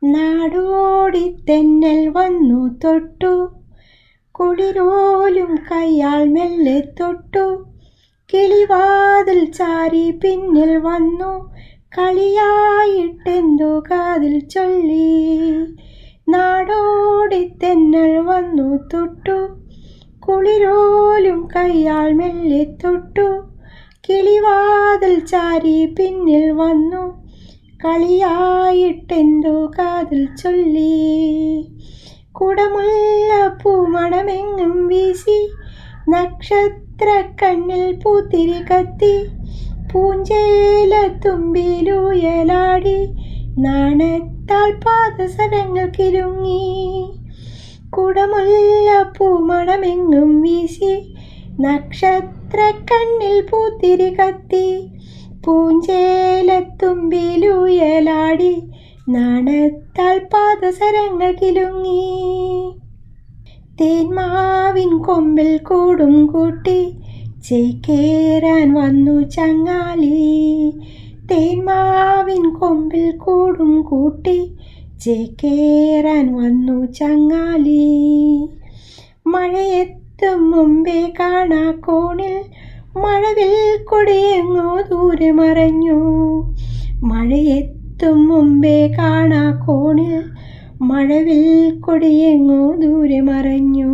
നാടോടി തെന്നൽ വന്നു തൊട്ടു, കുളിരോലും കയ്യാൽ മെല്ലെ തൊട്ടു. കിളിവാതിൽ ചാരി പിന്നിൽ വന്നു, കളിയായിട്ടെന്തോ കാതിൽ ചൊല്ലി. നാടോടി തെന്നൽ വന്നു തൊട്ടു, കുളിരോലും കയ്യാൽ മെല്ലെ തൊട്ടു. കിളിവാതിൽ ചാരി പിന്നിൽ വന്നു, കളിയായിട്ടെന്തോ കാതിൽ ചൊല്ലി. കുടമുല്ലപ്പൂ മണമെങ്ങും വീശി, നക്ഷത്രക്കണ്ണിൽ പൂത്തിരി കത്തി. പൂഞ്ചേലത്തുമ്പിലുയലാടി, നാണത്താൽ പാദസരങ്ങൾ കിലുങ്ങി. കുടമുല്ലപ്പൂ മണമെങ്ങും വീശി, നക്ഷത്രക്കണ്ണിൽ പൂത്തിരി കത്തി. പൂഞ്ചേലത്തുമ്പിലുയലാടി, നാണത്താൽ പാദസരങ്ങൾ കിലുങ്ങി. തേന്മാവിൻ കൊമ്പിൽ കൂടും കൂട്ടി, ചേക്കേറാൻ വന്നു ചങ്ങാലി. തേന്മാവിൻ കൊമ്പിൽ കൂടും കൂട്ടി, ചേക്കേറാൻ വന്നു ചങ്ങാലി. മഴയെത്തും മുമ്പേ കാണാ കോണിൽ, മഴവിൽ കൊടിയെങ്ങോ ദൂരെ മറഞ്ഞു. മഴയെത്തും മുമ്പേ കാണാ കോണിൽ, മഴവിൽ കൊടിയെങ്ങോ ദൂരെ മറഞ്ഞു.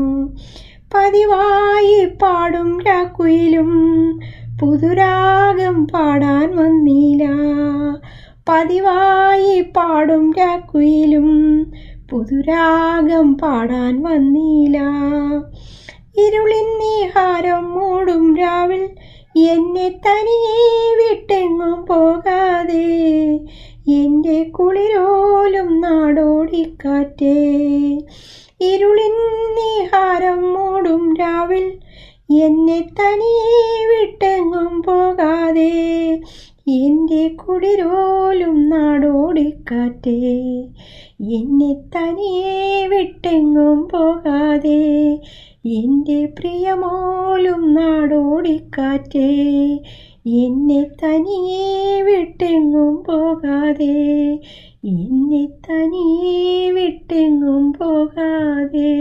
പതിവായി പാടും രാക്കുയിലും പുതുരാഗം പാടാൻ വന്നില്ല. പതിവായി പാടും രാക്കുയിലും പുതുരാഗം പാടാൻ വന്നില്ല. ഇരുളിൻ നീഹാരം മൂടും രാവിൽ, എന്നെ തനിയെ വിട്ടെങ്ങും പോകാതെ. എൻ്റെ കുളിരോലും നാടോടിക്കാറ്റേ. ഇരുളിൻ നീഹാരം മൂടും രാവിൽ, എന്നെ തനിയെ വിട്ടെങ്ങും പോകാതെ. എൻ്റെ കുളിരോലും നാടോടിക്കാറ്റേ, എന്നെ തനിയെ വിട്ടെങ്ങും പോകാതെ. എൻ്റെ പ്രിയമോലും നാടോടിക്കാറ്റേ, എന്നെ തനിയെ വിട്ടെങ്ങും പോകാതെ. എന്നെ തനിയെ വിട്ടെങ്ങും പോകാതെ.